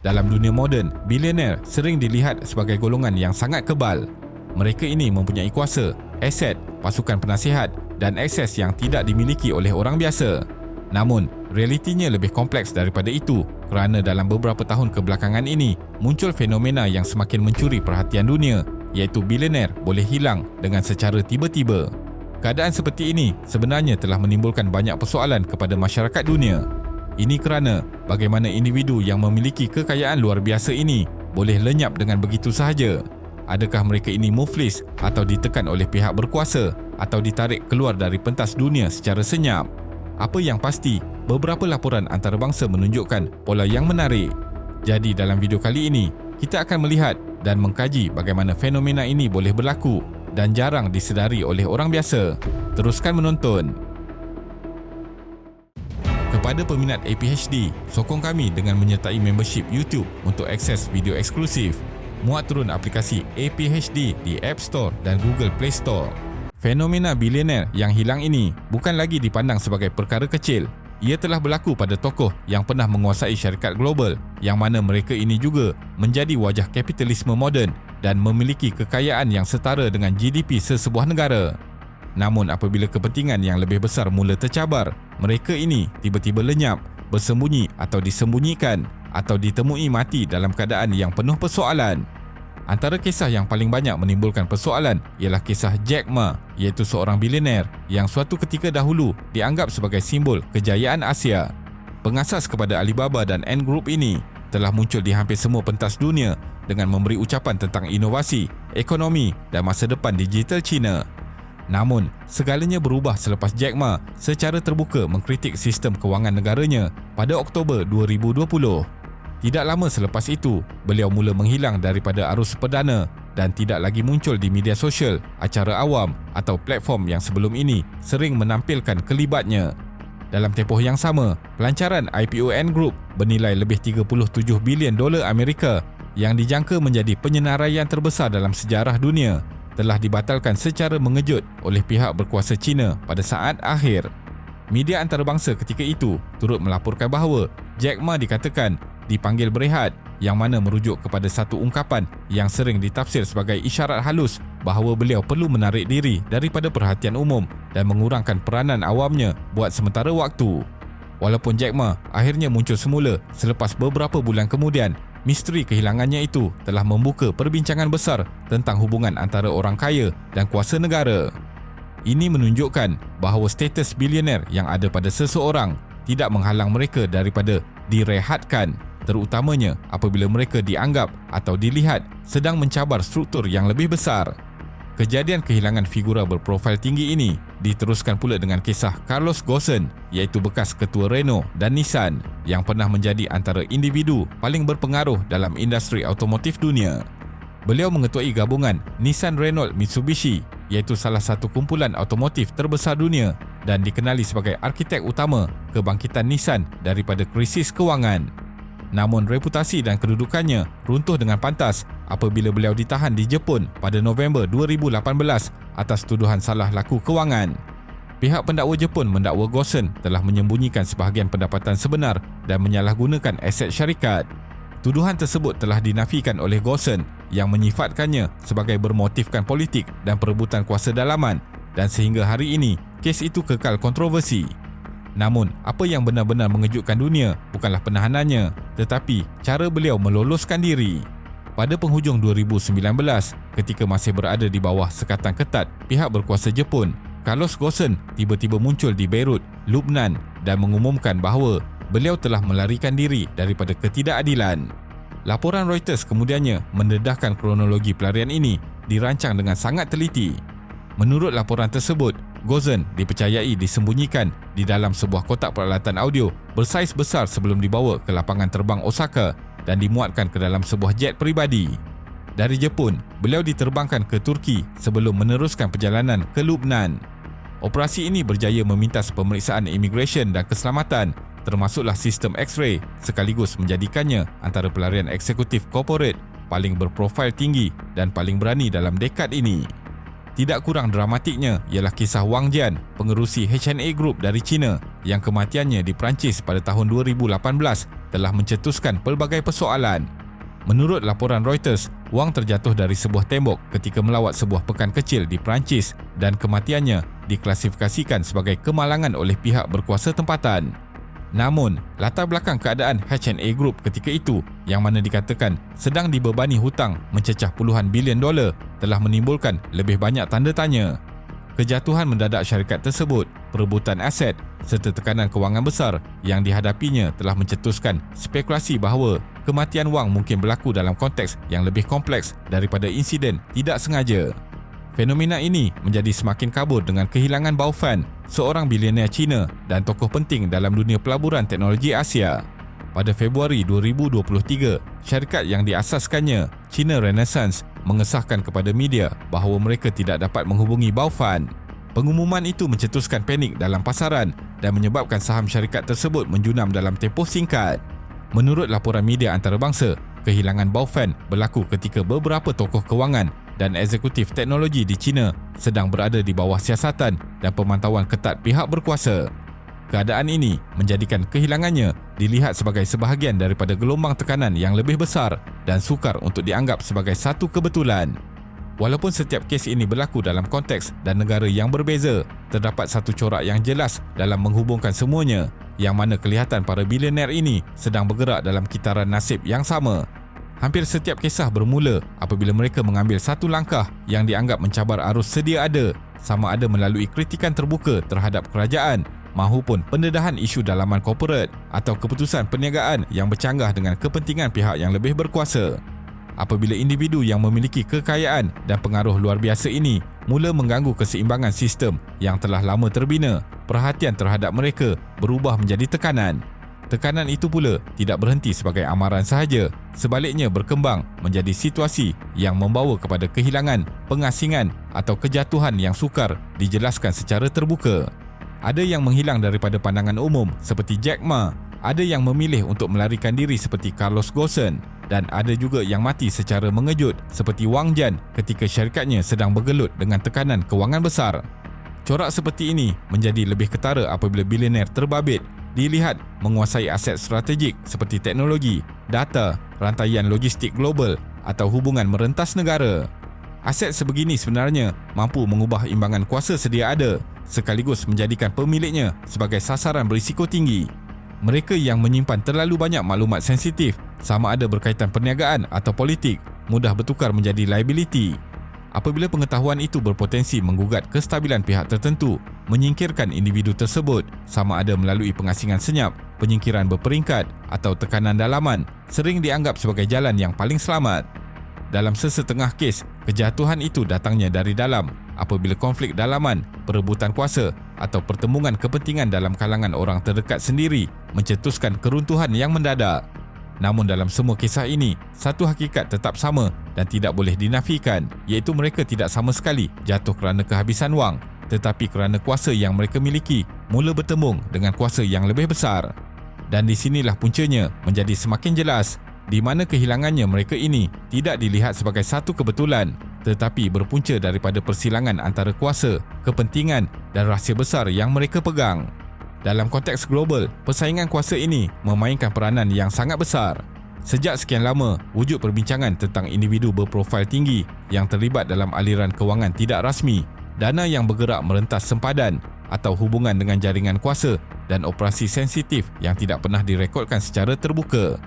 Dalam dunia moden, bilioner sering dilihat sebagai golongan yang sangat kebal. Mereka ini mempunyai kuasa, aset, pasukan penasihat dan akses yang tidak dimiliki oleh orang biasa. Namun, realitinya lebih kompleks daripada itu kerana dalam beberapa tahun kebelakangan ini muncul fenomena yang semakin mencuri perhatian dunia, iaitu bilioner boleh hilang dengan secara tiba-tiba. Keadaan seperti ini sebenarnya telah menimbulkan banyak persoalan kepada masyarakat dunia. Ini kerana bagaimana individu yang memiliki kekayaan luar biasa ini boleh lenyap dengan begitu sahaja. Adakah mereka ini muflis atau ditekan oleh pihak berkuasa atau ditarik keluar dari pentas dunia secara senyap? Apa yang pasti, beberapa laporan antarabangsa menunjukkan pola yang menarik. Jadi dalam video kali ini, kita akan melihat dan mengkaji bagaimana fenomena ini boleh berlaku dan jarang disedari oleh orang biasa. Teruskan menonton. Kepada peminat APHD, sokong kami dengan menyertai membership YouTube untuk akses video eksklusif. Muat turun aplikasi APHD di App Store dan Google Play Store. Fenomena bilioner yang hilang ini bukan lagi dipandang sebagai perkara kecil. Ia telah berlaku pada tokoh yang pernah menguasai syarikat global, yang mana mereka ini juga menjadi wajah kapitalisme moden dan memiliki kekayaan yang setara dengan GDP sesebuah negara. Namun apabila kepentingan yang lebih besar mula tercabar, mereka ini tiba-tiba lenyap, bersembunyi atau disembunyikan atau ditemui mati dalam keadaan yang penuh persoalan. Antara kisah yang paling banyak menimbulkan persoalan ialah kisah Jack Ma, iaitu seorang bilioner yang suatu ketika dahulu dianggap sebagai simbol kejayaan Asia. Pengasas kepada Alibaba dan Ant Group ini telah muncul di hampir semua pentas dunia dengan memberi ucapan tentang inovasi, ekonomi dan masa depan digital China. Namun, segalanya berubah selepas Jack Ma secara terbuka mengkritik sistem kewangan negaranya pada Oktober 2020. Tidak lama selepas itu, beliau mula menghilang daripada arus perdana dan tidak lagi muncul di media sosial, acara awam atau platform yang sebelum ini sering menampilkan kelibatnya. Dalam tempoh yang sama, pelancaran IPO Ant Group bernilai lebih 37 bilion dolar Amerika yang dijangka menjadi penyenaraian terbesar dalam sejarah dunia telah dibatalkan secara mengejut oleh pihak berkuasa China pada saat akhir. Media antarabangsa ketika itu turut melaporkan bahawa Jack Ma dikatakan dipanggil berehat, yang mana merujuk kepada satu ungkapan yang sering ditafsir sebagai isyarat halus bahawa beliau perlu menarik diri daripada perhatian umum dan mengurangkan peranan awamnya buat sementara waktu. Walaupun Jack Ma akhirnya muncul semula selepas beberapa bulan kemudian, misteri kehilangannya itu telah membuka perbincangan besar tentang hubungan antara orang kaya dan kuasa negara. Ini menunjukkan bahawa status bilioner yang ada pada seseorang tidak menghalang mereka daripada direhatkan, terutamanya apabila mereka dianggap atau dilihat sedang mencabar struktur yang lebih besar. Kejadian kehilangan figura berprofil tinggi ini diteruskan pula dengan kisah Carlos Ghosn, iaitu bekas ketua Renault dan Nissan yang pernah menjadi antara individu paling berpengaruh dalam industri automotif dunia. Beliau mengetuai gabungan Nissan Renault Mitsubishi, iaitu salah satu kumpulan automotif terbesar dunia dan dikenali sebagai arkitek utama kebangkitan Nissan daripada krisis kewangan. Namun reputasi dan kedudukannya runtuh dengan pantas apabila beliau ditahan di Jepun pada November 2018 atas tuduhan salah laku kewangan. Pihak pendakwa Jepun mendakwa Ghosn telah menyembunyikan sebahagian pendapatan sebenar dan menyalahgunakan aset syarikat. Tuduhan tersebut telah dinafikan oleh Ghosn yang menyifatkannya sebagai bermotifkan politik dan perebutan kuasa dalaman, dan sehingga hari ini kes itu kekal kontroversi. Namun, apa yang benar-benar mengejutkan dunia bukanlah penahanannya, tetapi cara beliau meloloskan diri. Pada penghujung 2019, ketika masih berada di bawah sekatan ketat pihak berkuasa Jepun, Carlos Ghosn tiba-tiba muncul di Beirut, Lubnan dan mengumumkan bahawa beliau telah melarikan diri daripada ketidakadilan. Laporan Reuters kemudiannya mendedahkan kronologi pelarian ini dirancang dengan sangat teliti. Menurut laporan tersebut, Ghosn dipercayai disembunyikan di dalam sebuah kotak peralatan audio bersaiz besar sebelum dibawa ke lapangan terbang Osaka dan dimuatkan ke dalam sebuah jet peribadi. Dari Jepun, beliau diterbangkan ke Turki sebelum meneruskan perjalanan ke Lubnan. Operasi ini berjaya memintas pemeriksaan imigresen dan keselamatan, termasuklah sistem X-ray, sekaligus menjadikannya antara pelarian eksekutif korporat paling berprofil tinggi dan paling berani dalam dekad ini. Tidak kurang dramatiknya ialah kisah Wang Jian, pengerusi H&A Group dari China yang kematiannya di Perancis pada tahun 2018 telah mencetuskan pelbagai persoalan. Menurut laporan Reuters, Wang terjatuh dari sebuah tembok ketika melawat sebuah pekan kecil di Perancis dan kematiannya diklasifikasikan sebagai kemalangan oleh pihak berkuasa tempatan. Namun, latar belakang keadaan H&A Group ketika itu yang mana dikatakan sedang dibebani hutang mencecah puluhan bilion dolar telah menimbulkan lebih banyak tanda tanya. Kejatuhan mendadak syarikat tersebut, perebutan aset serta tekanan kewangan besar yang dihadapinya telah mencetuskan spekulasi bahawa kematian Wang mungkin berlaku dalam konteks yang lebih kompleks daripada insiden tidak sengaja. Fenomena ini menjadi semakin kabur dengan kehilangan Baofan, seorang bilioner Cina dan tokoh penting dalam dunia pelaburan teknologi Asia. Pada Februari 2023, syarikat yang diasaskannya, China Renaissance, mengesahkan kepada media bahawa mereka tidak dapat menghubungi Baofan. Pengumuman itu mencetuskan panik dalam pasaran dan menyebabkan saham syarikat tersebut menjunam dalam tempoh singkat. Menurut laporan media antarabangsa, kehilangan Baofan berlaku ketika beberapa tokoh kewangan dan eksekutif teknologi di China sedang berada di bawah siasatan dan pemantauan ketat pihak berkuasa. Keadaan ini menjadikan kehilangannya dilihat sebagai sebahagian daripada gelombang tekanan yang lebih besar dan sukar untuk dianggap sebagai satu kebetulan. Walaupun setiap kes ini berlaku dalam konteks dan negara yang berbeza, terdapat satu corak yang jelas dalam menghubungkan semuanya, yang mana kelihatan para bilioner ini sedang bergerak dalam kitaran nasib yang sama. Hampir setiap kisah bermula apabila mereka mengambil satu langkah yang dianggap mencabar arus sedia ada, sama ada melalui kritikan terbuka terhadap kerajaan mahupun pendedahan isu dalaman korporat atau keputusan perniagaan yang bercanggah dengan kepentingan pihak yang lebih berkuasa. Apabila individu yang memiliki kekayaan dan pengaruh luar biasa ini mula mengganggu keseimbangan sistem yang telah lama terbina, perhatian terhadap mereka berubah menjadi tekanan. Tekanan itu pula tidak berhenti sebagai amaran sahaja, sebaliknya berkembang menjadi situasi yang membawa kepada kehilangan, pengasingan atau kejatuhan yang sukar dijelaskan secara terbuka. Ada yang menghilang daripada pandangan umum seperti Jack Ma, ada yang memilih untuk melarikan diri seperti Carlos Ghosn dan ada juga yang mati secara mengejut seperti Wang Jian ketika syarikatnya sedang bergelut dengan tekanan kewangan besar. Corak seperti ini menjadi lebih ketara apabila bilioner terbabit dilihat menguasai aset strategik seperti teknologi, data, rantaian logistik global atau hubungan merentas negara. Aset sebegini sebenarnya mampu mengubah imbangan kuasa sedia ada sekaligus menjadikan pemiliknya sebagai sasaran berisiko tinggi. Mereka yang menyimpan terlalu banyak maklumat sensitif, sama ada berkaitan perniagaan atau politik, mudah bertukar menjadi liability. Apabila pengetahuan itu berpotensi menggugat kestabilan pihak tertentu, menyingkirkan individu tersebut, sama ada melalui pengasingan senyap, penyingkiran berperingkat atau tekanan dalaman, sering dianggap sebagai jalan yang paling selamat. Dalam sesetengah kes, kejatuhan itu datangnya dari dalam, apabila konflik dalaman, perebutan kuasa atau pertembungan kepentingan dalam kalangan orang terdekat sendiri mencetuskan keruntuhan yang mendadak. Namun dalam semua kisah ini, satu hakikat tetap sama dan tidak boleh dinafikan, iaitu mereka tidak sama sekali jatuh kerana kehabisan wang, tetapi kerana kuasa yang mereka miliki mula bertembung dengan kuasa yang lebih besar. Dan di sinilah puncanya menjadi semakin jelas, di mana kehilangannya mereka ini tidak dilihat sebagai satu kebetulan, tetapi berpunca daripada persilangan antara kuasa, kepentingan dan rahsia besar yang mereka pegang. Dalam konteks global, persaingan kuasa ini memainkan peranan yang sangat besar. Sejak sekian lama, wujud perbincangan tentang individu berprofil tinggi yang terlibat dalam aliran kewangan tidak rasmi, dana yang bergerak merentas sempadan atau hubungan dengan jaringan kuasa dan operasi sensitif yang tidak pernah direkodkan secara terbuka.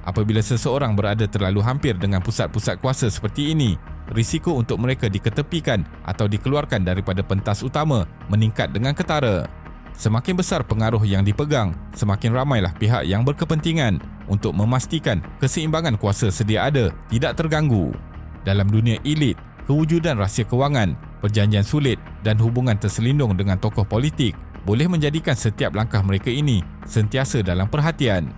Apabila seseorang berada terlalu hampir dengan pusat-pusat kuasa seperti ini, risiko untuk mereka diketepikan atau dikeluarkan daripada pentas utama meningkat dengan ketara. Semakin besar pengaruh yang dipegang, semakin ramailah pihak yang berkepentingan untuk memastikan keseimbangan kuasa sedia ada tidak terganggu. Dalam dunia elit, kewujudan rahsia kewangan, perjanjian sulit dan hubungan terselindung dengan tokoh politik boleh menjadikan setiap langkah mereka ini sentiasa dalam perhatian.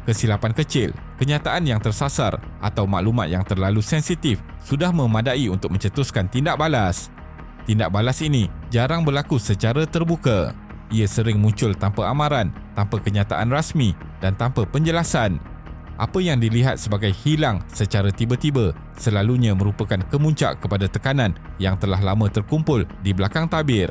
Kesilapan kecil, kenyataan yang tersasar atau maklumat yang terlalu sensitif sudah memadai untuk mencetuskan tindak balas. Tindak balas ini jarang berlaku secara terbuka. Ia sering muncul tanpa amaran, tanpa kenyataan rasmi dan tanpa penjelasan. Apa yang dilihat sebagai hilang secara tiba-tiba selalunya merupakan kemuncak kepada tekanan yang telah lama terkumpul di belakang tabir.